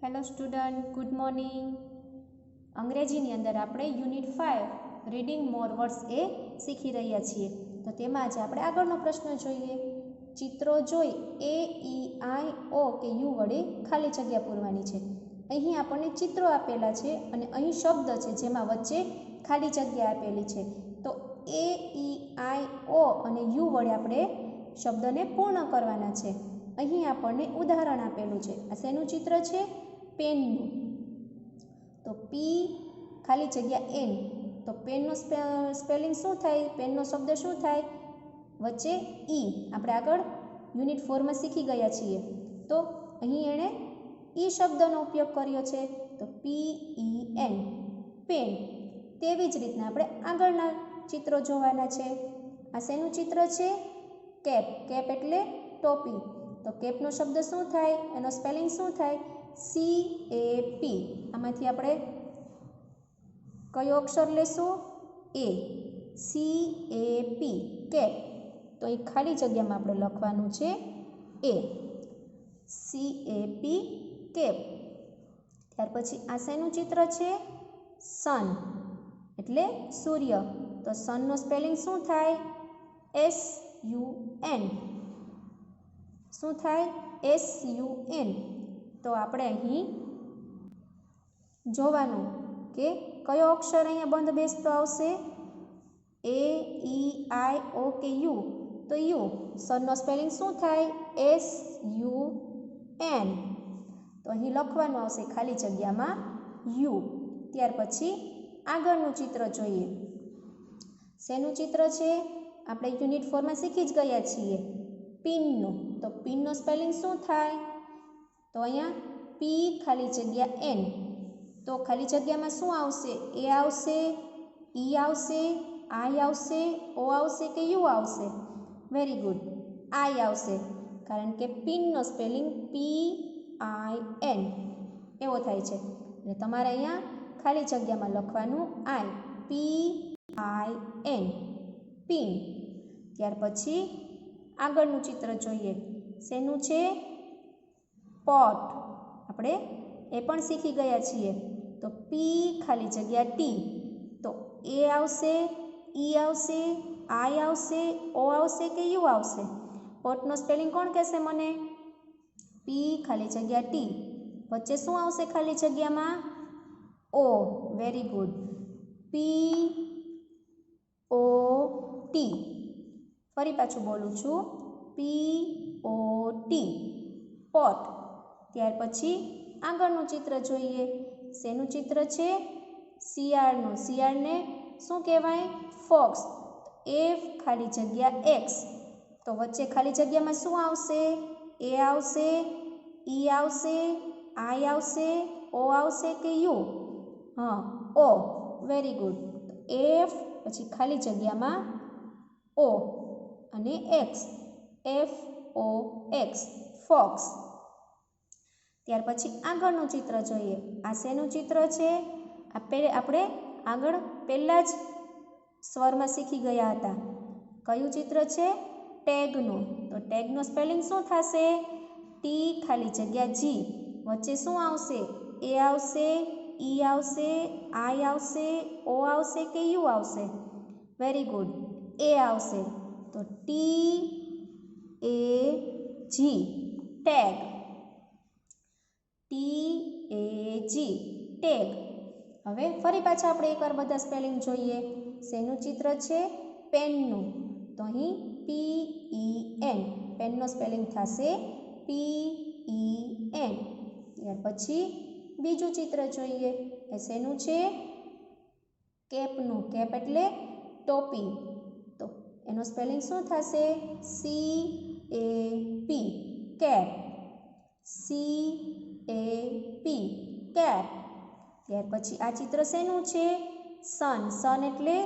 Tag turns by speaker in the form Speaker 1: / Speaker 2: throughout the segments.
Speaker 1: Hello student, good morning. અંગ્રેજીની અંદર આપણે યુનિટ 5 રીડિંગ મોર વર્ડ્સ એ શીખી રહ્યા છીએ. તો તેમાં આજે આપણે આગળનો પ્રશ્ન જોઈએ. ચિત્રો જોઈ એ ઈ આઈ ઓ કે યુ વડે ખાલી જગ્યા પૂરવાની છે. અહીં આપણને ચિત્રો આપેલા છે અને અહીં શબ્દ છે જેમાં વચ્ચે ખાલી જગ્યા આપેલી છે. તો એ ઈ આઈ ઓ અને યુ વડે આપણે શબ્દને પૂર્ણ કરવાના છે. અહીં આપણને ઉદાહરણ આપેલું છે. આ શેનું ચિત્ર છે? પેનનું. તો પી ખાલી જગ્યા એન. તો પેનનો સ્પેલિંગ શું થાય? પેનનો શબ્દ શું થાય? વચ્ચે ઈ. આપણે આગળ યુનિટ 4માં શીખી ગયા છીએ. તો અહીં એણે ઈ શબ્દનો ઉપયોગ કર્યો છે. તો પી ઈ એન, પેન. તેવી જ રીતના આપણે આગળના ચિત્રો જોવાના છે. આ શેનું ચિત્ર છે? કેપ. કેપ એટલે ટોપી. તો કેપનો શબ્દ શું થાય? એનો સ્પેલિંગ શું થાય? CAP. આમાંથી આપણે કયો અક્ષર લેશું? એ. CAP, cap. તો એ ખાલી જગ્યામાં આપણે લખવાનું છે એ. CAP, cap. ત્યાર પછી આ શેનું ચિત્ર છે? સન એટલે સૂર્ય. તો સનનો સ્પેલિંગ શું થાય? SUN. શું થાય? SUN. તો આપણે અહીં જોવાનું કે કયો અક્ષર અહીંયા બંધ બેસતો આવશે? એ ઈ આઈ ઓ કે યુ. તો યુ. સનનો સ્પેલિંગ શું થાય? SUN. તો અહીં લખવાનું આવશે ખાલી જગ્યામાં યુ. ત્યાર પછી આગળનું ચિત્ર જોઈએ. શેનું ચિત્ર છે? આપણે યુનિટ 4માં શીખી જ ગયા છીએ. પિનનું. તો પિનનો સ્પેલિંગ શું થાય? તો અહીંયા પી ખાલી જગ્યા એન. તો ખાલી જગ્યામાં શું આવશે? એ આવશે, ઈ આવશે, આઈ આવશે, ઓ આવશે કે યુ આવશે? વેરી ગુડ, આઈ આવશે. કારણ કે પિનનો સ્પેલિંગ PIN એવો થાય છે. એટલે તમારે અહીંયા ખાલી જગ્યામાં લખવાનું આઈ. PIN, pin. ત્યાર પછી આગળનું ચિત્ર જોઈએ. શેનું છે? પોટ. આપણે એ પણ શીખી ગયા છીએ. તો પી ખાલી જગ્યા ટી. તો એ આવશે, ઈ આવશે, આઈ આવશે, ઓ આવશે કે યુ આવશે? પોટનો સ્પેલિંગ કોણ કહેશે મને? પી ખાલી જગ્યા ટી. વચ્ચે શું આવશે ખાલી જગ્યામાં? ઓ. Very good. POT. ફરી પાછું બોલું છું. POT, pot. ત્યાર પછી આગળનું ચિત્ર જોઈએ. શેનું ચિત્ર છે? શિયાળનું. શિયાળને શું કહેવાય? ફોક્સ. F ખાલી જગ્યા એક્સ. તો વચ્ચે ખાલી જગ્યામાં શું આવશે? એ આવશે, ઈ આવશે, આઈ આવશે, ઓ આવશે કે યુ? હા, ઓ. Very good. F પછી ખાલી જગ્યામાં ઓ અને એક્સ. FOX, fox. ત્યાર પછી આગળનું ચિત્ર જોઈએ. આ શેનું ચિત્ર છે? આપણે આગળ પહેલાં જ સ્વરમાં શીખી ગયા હતા. કયું ચિત્ર છે? ટેગનું. તો ટેગનો સ્પેલિંગ શું થશે? ટી ખાલી જગ્યા જી. વચ્ચે શું આવશે? એ આવશે, ઈ આવશે, આઈ આવશે, ઓ આવશે કે યુ આવશે? વેરી ગુડ, એ આવશે. તો TAG, ટેગ. TAG, tag. હવે ફરી પાછા આપણે એકવાર બધા સ્પેલિંગ જોઈએ. શેનું ચિત્ર છે? પેનનું. તો અહીં PEN. પેનનો સ્પેલિંગ થશે PEN. ત્યાર પછી બીજું ચિત્ર જોઈએ. એ શેનું છે? કેપનું. કેપ એટલે ટોપી. તો એનો સ્પેલિંગ શું થશે? CAP, cap. CAP, cap. ત્યાર પછી આ ચિત્ર શેનું છે? સન. સન એટલે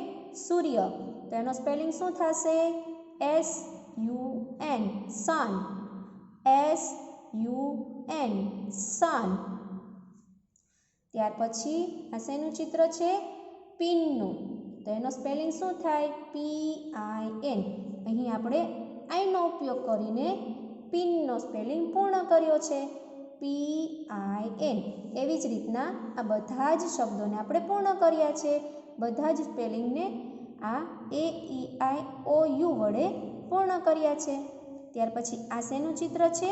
Speaker 1: સૂર્ય. તો એનો સ્પેલિંગ શું થશે? SUN, સન. SUN, સન. ત્યાર પછી આ શેનું ચિત્ર છે? પિનનું. તો એનો સ્પેલિંગ શું થાય? PIN. અહીં આપણે આઈનો ઉપયોગ કરીને પિનનો સ્પેલિંગ પૂર્ણ કર્યો છે. PIN. એવી જ રીતના આ બધા જ શબ્દોને આપણે પૂર્ણ કર્યા છે. બધા જ સ્પેલિંગને આ AEIOU વડે પૂર્ણ કર્યા છે. ત્યાર પછી આ શેનું ચિત્ર છે?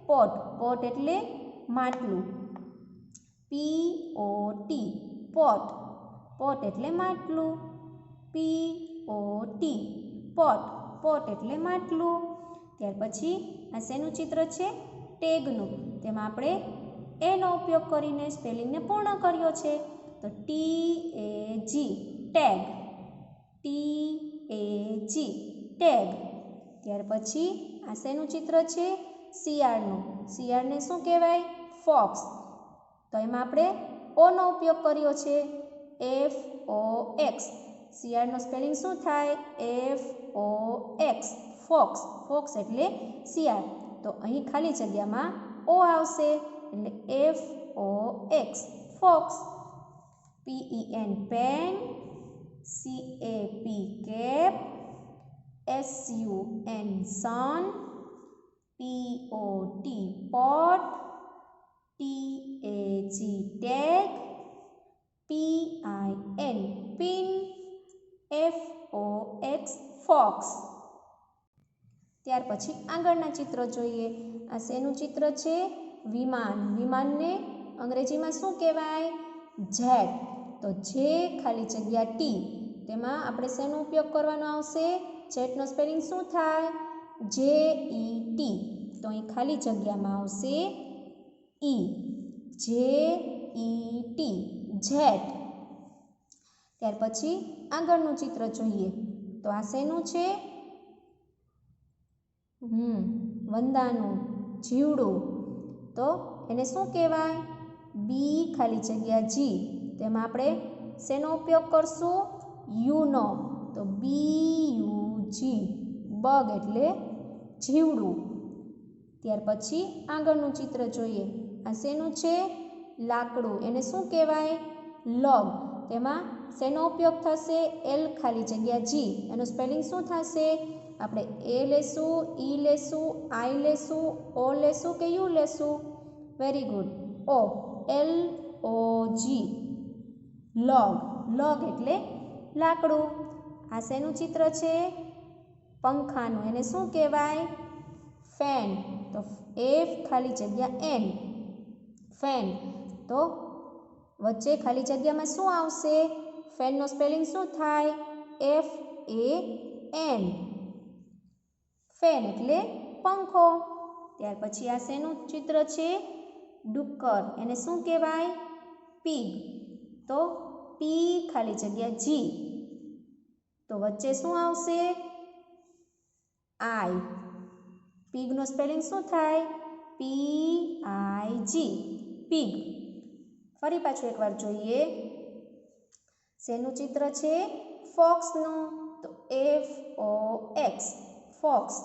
Speaker 1: પોટ. પોટ એટલે માટલું. POT pot. પોટ એટલે માટલું. POT pot. પોટ એટલે માટલું. ત્યાર પછી આ શેનું ચિત્ર છે? ટેગનું. તેમાં આપણે એનો ઉપયોગ કરીને સ્પેલિંગને પૂર્ણ કર્યો છે. તો TAG ટેગ. TAG tag. ત્યાર પછી આ શેનું ચિત્ર છે? શિયાળનું. શિયાળને શું કહેવાય? ફોક્સ. તો એમાં આપણે ઓનો ઉપયોગ કર્યો છે. FOX. શિયાળનો સ્પેલિંગ શું થાય? FOX focus. ફોક્સ એટલે શિયાળ. તો અહીં ખાલી જગ્યામાં ઓ આવશે એટલે FOX fox. PEN pen. CAP cap. SUN sun. POT pot. TAG tag. PIN pin. FOX fox. ત્યાર પછી આગળના ચિત્ર જોઈએ. આ શેનું ચિત્ર છે? વિમાન. વિમાનને અંગ્રેજીમાં શું કહેવાય? જેટ. તો જે ખાલી જગ્યા ટી. તેમાં આપણે શેનો ઉપયોગ કરવાનો આવશે? જેટનો સ્પેલિંગ શું થાય? JET. તો અહીં ખાલી જગ્યામાં આવશે E. JET jet. ત્યાર પછી આગળનું ચિત્ર જોઈએ. તો આ શેનું છે? વંદાનું. જીવડું. તો એને શું કહેવાય? બી ખાલી જગ્યા જી. તેમાં આપણે શેનો ઉપયોગ કરશું? યુનો. તો BUG બગ એટલે જીવડું. ત્યાર પછી આગળનું ચિત્ર જોઈએ. આ શેનું છે? લાકડું. એને શું કહેવાય? લોગ. તેમાં શેનો ઉપયોગ થશે? એલ ખાલી જગ્યા જી. એનું સ્પેલિંગ શું થશે? આપણે એ લેશું, ઈ લેશું, આઈ લેશું, ઓ લેશું કે યુ લેશું? Very good. O. LOG log. Log એટલે લાકડું. આ શેનું ચિત્ર છે? પંખાનું. એને શું કહેવાય? ફેન. તો F ખાલી જગ્યા N ફેન. તો વચ્ચે ખાલી જગ્યામાં શું આવશે? ફેનનો સ્પેલિંગ શું થાય? FAN ફેન એટલે પંખો. ત્યાર પછી આ શેનું ચિત્ર છે? ડુક્કર. એને શું કહેવાય? પીગ. તો P ખાલી જગ્યા G. તો વચ્ચે શું આવશે? I. પીગનો સ્પેલિંગ શું થાય? PIG pig. ફરી પાછું એકવાર જોઈએ. શેનું ચિત્ર છે? ફોક્સનું. તો FOX ફોક્સ.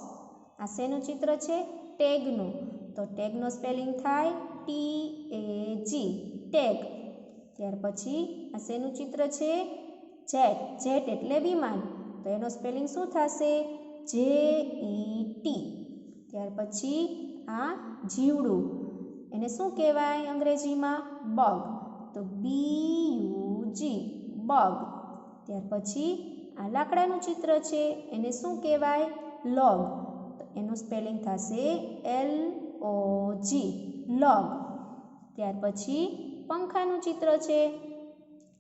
Speaker 1: આ શેનું ચિત્ર છે? ટેગનું. તો ટેગનો સ્પેલિંગ થાય TAG ટેગ. ત્યાર પછી આ શેનું ચિત્ર છે? જેટ. જેટ એટલે વિમાન. તો એનો સ્પેલિંગ શું થશે? JET. ત્યાર પછી આ જીવડું. એને શું કહેવાય અંગ્રેજીમાં? બગ. તો BUG બગ. ત્યાર પછી આ લાકડાનું ચિત્ર છે. એને શું કહેવાય? લોગ. તો એનું સ્પેલિંગ થશે LOG લોગ. ત્યાર પછી પંખાનું ચિત્ર છે.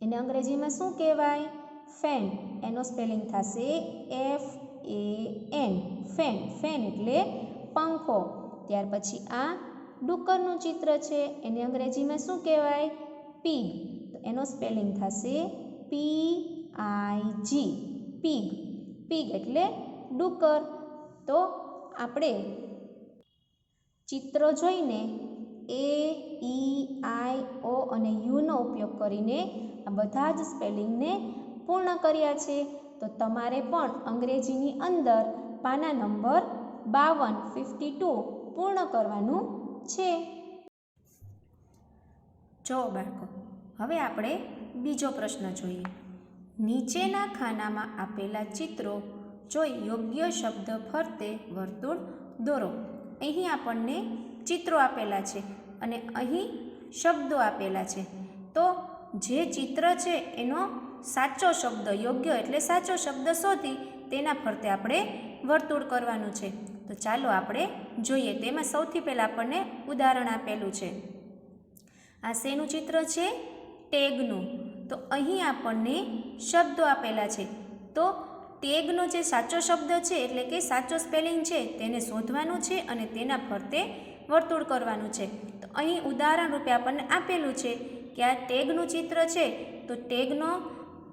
Speaker 1: એને અંગ્રેજીમાં શું કહેવાય? ફેન. એનો સ્પેલિંગ થશે FAN ફેન. ફેન એટલે પંખો. ત્યાર પછી આ ડુક્કરનું ચિત્ર છે. એને અંગ્રેજીમાં શું કહેવાય? પીગ. તો એનો સ્પેલિંગ થશે PIG પીગ. પીગ એટલે ડુક્કર. તો આપણે ચિત્રો જોઈને AEIO અને યુનો ઉપયોગ કરીને આ બધા જ સ્પેલિંગને પૂર્ણ કર્યા છે. તો તમારે પણ અંગ્રેજીની અંદર પાના નંબર 52 પૂર્ણ કરવાનું છે. જો બાળકો, હવે આપણે બીજો પ્રશ્ન જોઈએ. નીચેના ખાનામાં આપેલા ચિત્રો જોઈ યોગ્ય શબ્દ ફરતે વર્તુળ દોરો. અહીં આપણને ચિત્રો આપેલા છે અને અહીં શબ્દો આપેલા છે. તો જે ચિત્ર છે એનો સાચો શબ્દ, યોગ્ય એટલે સાચો શબ્દ શોધી તેના ફરતે આપણે વર્તુળ કરવાનું છે. તો ચાલો આપણે જોઈએ. તેમાં સૌથી પહેલાં આપણને ઉદાહરણ આપેલું છે. આ શેનું ચિત્ર છે? ટેગનું. તો અહીં આપણને શબ્દો આપેલા છે. તો ટેગનો જે સાચો શબ્દ છે એટલે કે સાચો સ્પેલિંગ છે તેને શોધવાનું છે અને તેના ફરતે વર્તુળ કરવાનું છે. તો અહીં ઉદાહરણ રૂપે આપણને આપેલું છે કે આ ટેગનું ચિત્ર છે. તો ટેગનો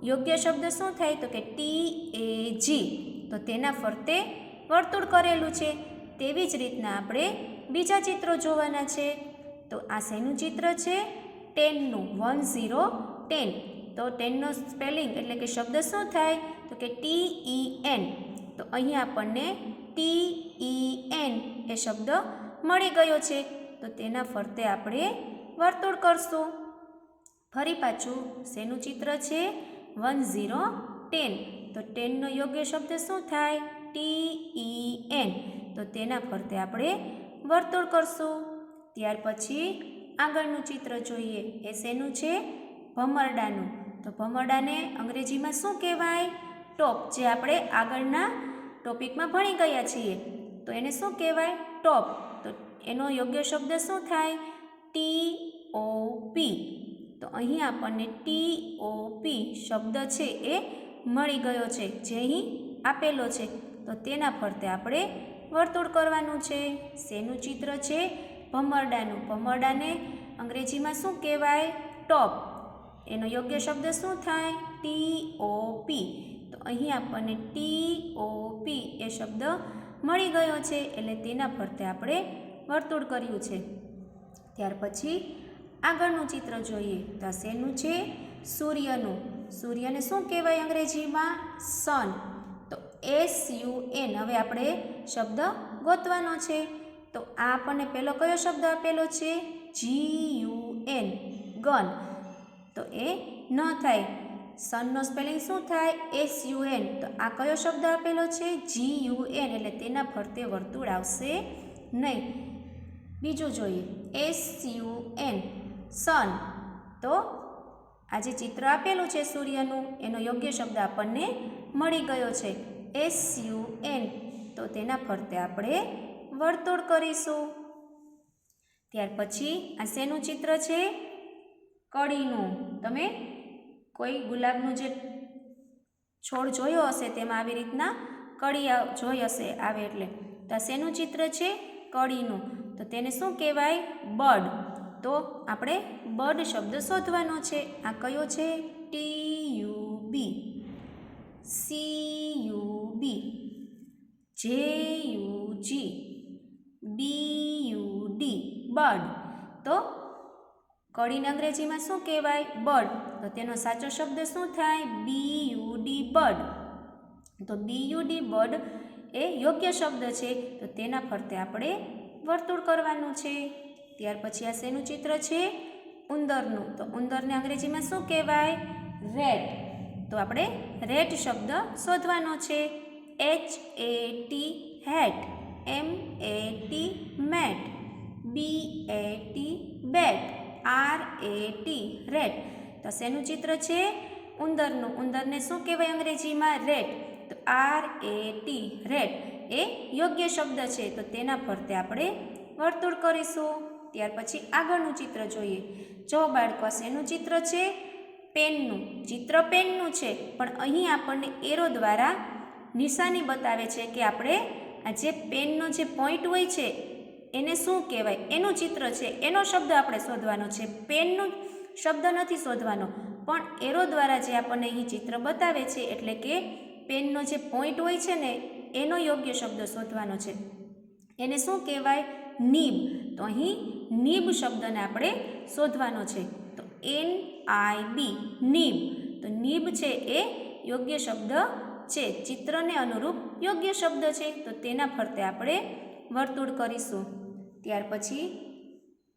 Speaker 1: યોગ્ય શબ્દ શું થાય? તો કે TAG. તો તેના ફરતે વર્તુળ કરેલું છે. તેવી જ રીતના આપણે બીજા ચિત્રો જોવાના છે. તો આ શેનું ચિત્ર છે? 10નું. 10. તો 10નો સ્પેલિંગ એટલે કે શબ્દ શું થાય? તો કે TEN. તો અહીં આપણને TEN એ શબ્દ મળી ગયો છે. તો તેના ફરતે આપણે વર્તુળ કરશું. ફરી પાછું શેનું ચિત્ર છે? 10. તો 10નો યોગ્ય શબ્દ શું થાય? TEN. તો તેના ફરતે આપણે વર્તુળ કરશું. ત્યાર પછી આગળનું ચિત્ર જોઈએ. એ શેનું છે? ભમરડાનું. તો ભમરડાને અંગ્રેજીમાં શું કહેવાય? ટોપ. જે આપણે આગળના ટોપિકમાં ભણી ગયા છીએ. તો એને શું કહેવાય? ટોપ. તો એનો યોગ્ય શબ્દ શું થાય? TOP. તો અહીં આપણને TOP શબ્દ છે એ મળી ગયો છે, જે અહીં આપેલો છે. તો તેના ફરતે આપણે વર્તુળ કરવાનું છે. શેનું ચિત્ર છે? ભમરડાનું. ભમરડાને અંગ્રેજીમાં શું કહેવાય? ટોપ. એનો યોગ્ય શબ્દ શું થાય? TOP. તો અહીં આપણને TOP એ શબ્દ મળી ગયો છે એટલે તેના ફરતે આપણે વર્તુળ કર્યું છે. ત્યાર પછી આગળનું ચિત્ર જોઈએ. તો આ શેનું છે? સૂર્યનું. સૂર્યને શું કહેવાય અંગ્રેજીમાં? સન. તો SUN. હવે આપણે શબ્દ ગોતવાનો છે. તો આ આપણને પહેલો કયો શબ્દ આપેલો છે? GUN. ગન. તો એ ન થાય. સનનો સ્પેલિંગ શું થાય? SUN. તો આ કયો શબ્દ આપેલો છે? GUN. એટલે તેના ફરતે વર્તુળ આવશે નહીં. બીજું જોઈએ. SUN. સન. તો આ જે ચિત્ર આપેલું છે સૂર્યનું, એનો યોગ્ય શબ્દ આપણને મળી ગયો છે. SUN. તો તેના ફરતે આપણે વર્તુળ કરીશું. ત્યાર પછી આ શેનું ચિત્ર છે? કળીનું. તમે કોઈ ગુલાબનું જે છોડ જોયો હશે તેમાં આવી રીતના કળી જોઈ હશે આવે એટલે. તો આ શેનું ચિત્ર છે? કળીનું. તો તેને શું કહેવાય? બર્ડ. તો આપણે બર્ડ શબ્દ શોધવાનો છે. આ કયો છે? TUB. CUB. JUG. BUD. Bird. તો કળીને અંગ્રેજીમાં શું કહેવાય? બર્ડ. તો તેનો સાચો શબ્દ શું થાય? BUD. બર્ડ. તો BUD બર્ડ એ યોગ્ય શબ્દ છે. તો તેના ફરતે આપણે વર્તુળ કરવાનું છે. ત્યાર પછી આ શેનું ચિત્ર છે? ઉંદરનું. તો ઉંદરને અંગ્રેજીમાં શું કહેવાય? રેટ. તો આપણે રેટ શબ્દ શોધવાનો છે. HAT. Hat. MAT. Mat. BAT. Bat. RAT. Rat. તો શેનું ચિત્ર છે? ઉંદરનું. ઉંદરને શું કહેવાય અંગ્રેજીમાં? રેટ. તો RAT. રેટ એ યોગ્ય શબ્દ છે. તો તેના ફરતે આપણે વર્તુળ કરીશું. ત્યાર પછી આગળનું ચિત્ર જોઈએ. જો બાળકો, શેનું ચિત્ર છે? પેનનું. ચિત્ર પેનનું છે, પણ અહીં આપણને એરો દ્વારા નિશાની બતાવે છે કે આપણે આ જે પેનનો જે પોઈન્ટ હોય છે એને શું કહેવાય? એનું ચિત્ર છે, એનો શબ્દ આપણે શોધવાનો છે. પેનનું શબ્દ નથી શોધવાનો, પણ એરો દ્વારા જે આપણને અહીં ચિત્ર બતાવે છે એટલે કે પેનનો જે પોઈન્ટ હોય છે ને એનો યોગ્ય શબ્દ શોધવાનો છે. એને શું કહેવાય? નીબ. તો અહીં નીબ શબ્દને આપણે શોધવાનો છે. તો NIB. નીબ. તો નીબ છે એ યોગ્ય શબ્દ છે, ચિત્રને અનુરૂપ યોગ્ય શબ્દ છે. તો તેના ફરતે આપણે વર્તુળ કરીશું. ત્યાર પછી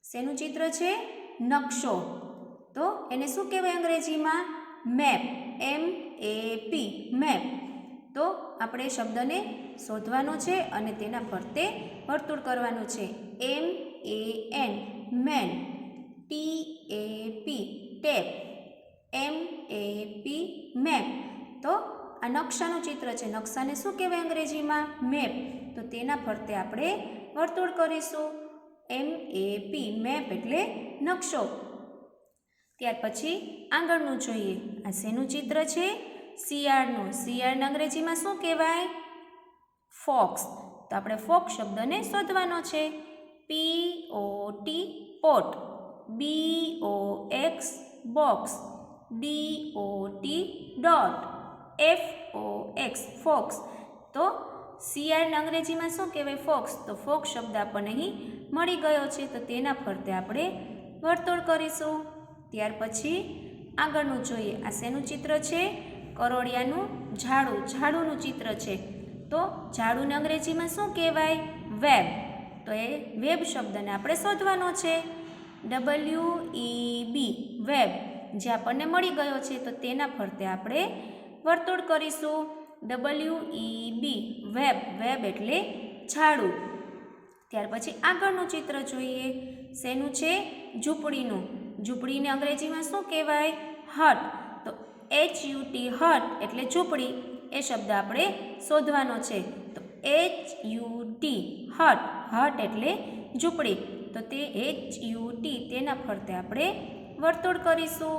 Speaker 1: શેનું ચિત્ર છે? નકશો. તો એને શું કહેવાય અંગ્રેજીમાં? મેપ. MAP. મેપ. તો આપણે શબ્દને શોધવાનો છે અને તેના ફરતે વર્તુળ કરવાનું છે. MAN. Man, TAP tap, MAP map. તો આ નકશાનું ચિત્ર છે. નકશાને શું કહેવાય અંગ્રેજીમાં? મેપ. તો તેના ફરતે આપણે વર્તુળ કરીશું. MAP મેપ એટલે નકશો. ત્યાર પછી આગળનું જોઈએ. આ શેનું ચિત્ર છે? શિયાળનું. શિયાળને અંગ્રેજીમાં શું કહેવાય? ફોક્સ. તો આપણે ફોક્સ શબ્દને શોધવાનો છે. POT pot, BOX box, DOT dot, FOX fox. તો શિયાળને અંગ્રેજીમાં શું કહેવાય? ફોક્સ. તો ફોક્સ શબ્દ આપણને અહીં મળી ગયો છે. તો તેના ફરતે આપણે વર્તુળ કરીશું. ત્યાર પછી આગળનું જોઈએ. આ શેનું ચિત્ર છે? કરોળિયાનું ઝાડું. ઝાડુનું ચિત્ર છે. તો ઝાડુને અંગ્રેજીમાં શું કહેવાય? વેબ. તો એ વેબ શબ્દને આપણે શોધવાનો છે. WEB વેબ, જે આપણને મળી ગયો છે. તો તેના ફરતે આપણે વર્તુળ કરીશું. WEB web. વેબ એટલે ઝાડું. ત્યાર પછી આગળનું ચિત્ર જોઈએ. શેનું છે? ઝૂંપડીનું. ઝૂંપડીને અંગ્રેજીમાં શું કહેવાય? હટ. તો HUT હટ એટલે ઝૂંપડી. એ શબ્દ આપણે શોધવાનો છે. તો HUT હટ. હટ એટલે ઝૂંપડી. તો તે HUT તેના ફરતે આપણે વર્તુળ કરીશું.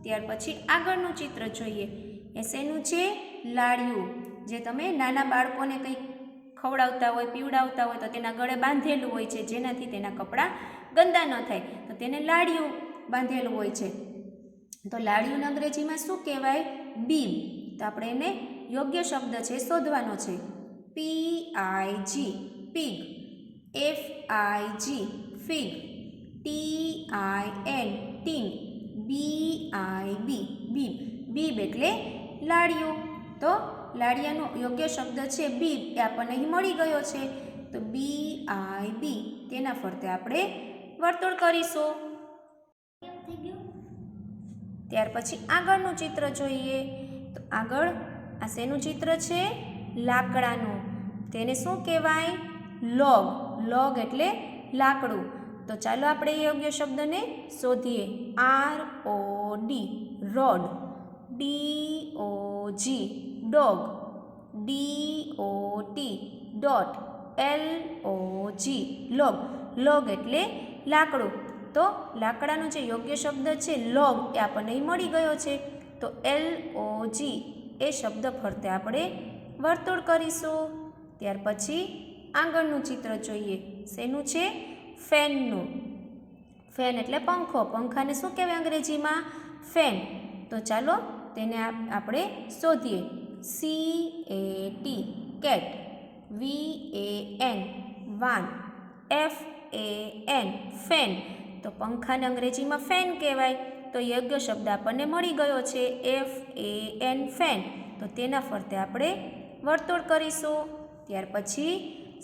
Speaker 1: ત્યાર પછી આગળનું ચિત્ર જોઈએ. એ શેનું છે? લાડિયું. જે તમે નાના બાળકોને કંઈક ખવડાવતા હોય, પીવડાવતા હોય તો તેના ગળે બાંધેલું હોય છે, જેનાથી તેના કપડાં ગંદા ન થાય. તો તેને લાડિયું બાંધેલું હોય છે. તો લાડિયુંને અંગ્રેજીમાં શું કહેવાય? બીબ. તો આપણે એને યોગ્ય શબ્દ છે શોધવાનો છે. PIG pig, FIG fig, TIN tin, BIB bib. Bib એટલે લાડિયું. તો લાડિયાનો યોગ્ય શબ્દ છે બીબ. એ આપણને અહીં મળી ગયો છે. તો BIB તેના ફરતે આપણે વર્તુળ કરીશું. ત્યાર પછી આગળનું ચિત્ર જોઈએ. તો આગળ આ શેનું ચિત્ર છે? લાકડાનું. તેને શું કહેવાય? લોગ. લોગ એટલે લાકડું. તો ચાલો આપણે યોગ્ય શબ્દને શોધીએ. ROD road, DOG dog, DOT dot, LOG log. Log એટલે લાકડું. તો લાકડાનો જે યોગ્ય શબ્દ છે લોગ, એ આપણને મળી ગયો છે. તો LOG એ શબ્દ ફરતે આપણે વર્તુળ કરીશું. ત્યાર પછી આગળનું ચિત્ર જોઈએ. શેનું છે? ફેનનું. ફેન એટલે પંખો. પંખાને શું કહેવાય અંગ્રેજીમાં? ફેન. તો ચાલો તેને આપણે શોધીએ. CAT cat, VAN van, FAN fan. તો પંખાને અંગ્રેજીમાં ફેન કહેવાય. તો યોગ્ય શબ્દ આપણને મળી ગયો છે. FAN fan. તો તેના ફરતે આપણે વર્તુળ કરીશું. ત્યાર પછી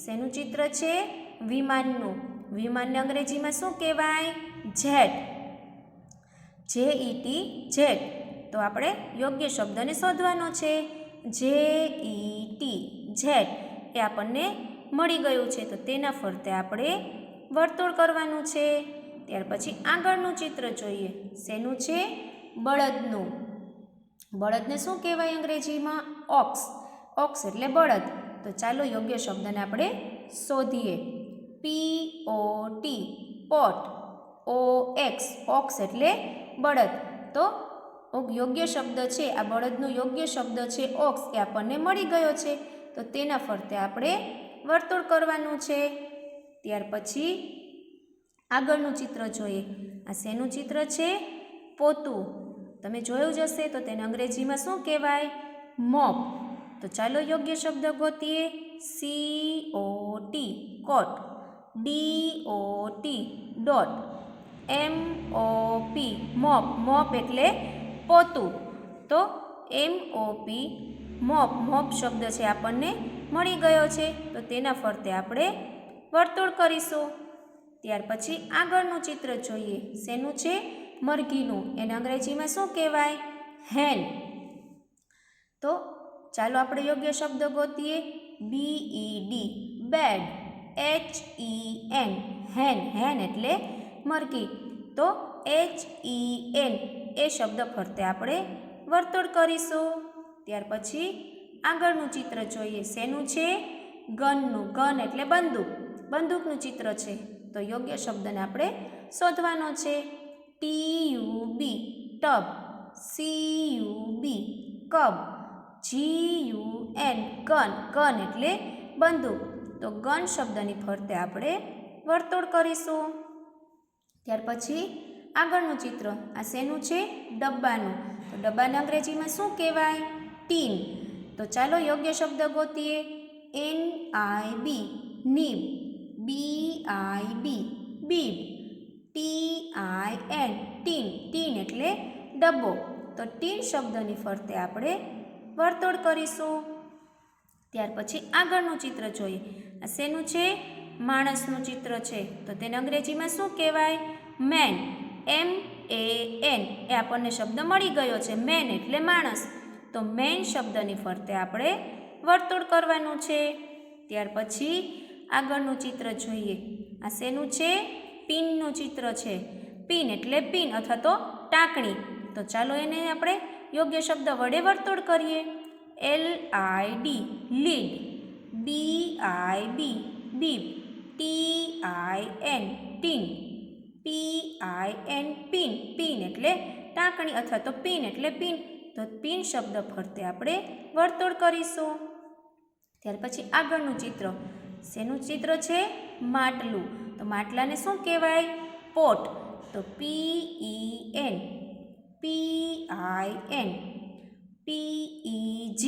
Speaker 1: શેનું ચિત્ર છે? વિમાનનું. વિમાનને અંગ્રેજીમાં શું કહેવાય? Jet, JET jet. તો આપણે યોગ્ય શબ્દને શોધવાનો છે. JET જેટ એ આપણને મળી ગયું છે. તો તેના ફરતે આપણે વર્તુળ કરવાનું છે. ત્યાર પછી આગળનું ચિત્ર જોઈએ. શેનું છે? બળદનું. બળદને શું કહેવાય અંગ્રેજીમાં? ઓક્સ. ઓક્સ એટલે બળદ. તો ચાલો યોગ્ય શબ્દને આપણે શોધીએ. POT પોટ, OX ઓક્સ એટલે બળદ. તો યોગ્ય શબ્દ છે, આ બળદનો યોગ્ય શબ્દ છે ઓક્સ, એ આપણને મળી ગયો છે. તો તેના ફરતે આપણે વર્તુળ કરવાનું છે. ત્યાર પછી આગળનું ચિત્ર જોઈએ. આ શેનું ચિત્ર છે? પોતું. તમે જોયું જ હશે. તો તેને અંગ્રેજીમાં શું કહેવાય? મોપ. તો ચાલો યોગ્ય શબ્દ ગોતીએ. COT કોટ, DOT dot, MOP mop. Mop એટલે પોતું. તો MOP મોપ. મોપ શબ્દ છે આપણને મળી ગયો છે. તો તેના ફરતે આપણે વર્તુળ કરીશું. ત્યાર પછી આગળનું ચિત્ર જોઈએ. શેનું છે? મરઘીનું. એને અંગ્રેજીમાં શું કહેવાય? હેન. તો ચાલો આપણે યોગ્ય શબ્દ ગોતીએ. BED બેડ, HEN હેન. હેન એટલે મરઘી. તો HEN એ શબ્દ ફરતે આપણે વર્તુળ કરીશું. ત્યાર પછી આગળનું ચિત્ર જોઈએ. શેનું છે? ગનનું. ગન એટલે બંદૂક. બંદૂકનું ચિત્ર છે. તો યોગ્ય શબ્દને આપણે શોધવાનો છે. TUB tub, CUB કબ, GUN gun. Gun એટલે બંદૂક. તો ગન શબ્દની ફરતે આપણે વર્તુળ કરીશું. ત્યાર પછી આગળનું ચિત્ર. આ શેનું છે? ડબ્બાનું. તો ડબ્બાને અંગ્રેજીમાં શું કહેવાય? ટીન. તો ચાલો યોગ્ય શબ્દ ગોતીએ. NIB નીબ, BIB bib, TIN tin. Tin એટલે ડબ્બો. તો ટીન શબ્દની ફરતે આપણે વર્તુળ કરીશું. ત્યાર પછી આગળનું ચિત્ર જોઈએ. આ શેનું છે? માણસનું ચિત્ર છે. તો તેને અંગ્રેજીમાં શું કહેવાય? મેન. MAN એ આપણને શબ્દ મળી ગયો છે. મેન એટલે માણસ. તો મેન શબ્દની ફરતે આપણે વર્તુળ કરવાનું છે. ત્યાર પછી આગળનું ચિત્ર જોઈએ. આ શેનું છે? પિનનું ચિત્ર છે. પિન એટલે પિન અથવા તો ટાંકણી. તો ચાલો એને આપણે યોગ્ય શબ્દ વડે વર્તુળ કરીએ. LID lead, BIB bib, TIN tin, PIN pin. Pin એટલે ટાંકણી અથવા તો પિન એટલે પિન. તો પિન શબ્દ ફરતે આપણે વર્તુળ કરીશું. ત્યાર પછી આગળનું ચિત્ર. શેનું ચિત્ર છે? માટલું. તો માટલાને શું કહેવાય? પોટ. તો PEN PIN PEG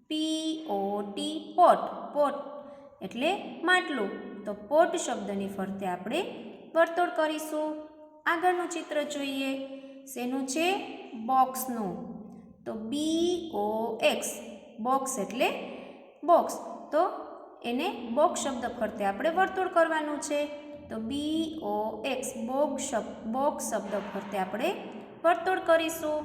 Speaker 1: POT pot. Pot એટલે માટલું. તો પોટ શબ્દની ફરતે આપણે વર્તુળ કરીશું. આગળનું ચિત્ર જોઈએ. શેનું છે? બોક્સનું. તો BOX બોક્સ એટલે બોક્સ. તો એને બોક્સ શબ્દ ફરતે આપણે વર્તુળ કરવાનું છે. તો BOX બોક્સ શબ્દ ફરતે આપણે વર્તુળ કરીશું.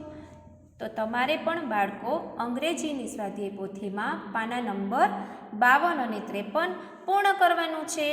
Speaker 1: તો તમારે પણ બાળકો અંગ્રેજીની સ્વાધ્યાય પોથીમાં પાના નંબર 52 અને 53 પૂર્ણ કરવાનું છે.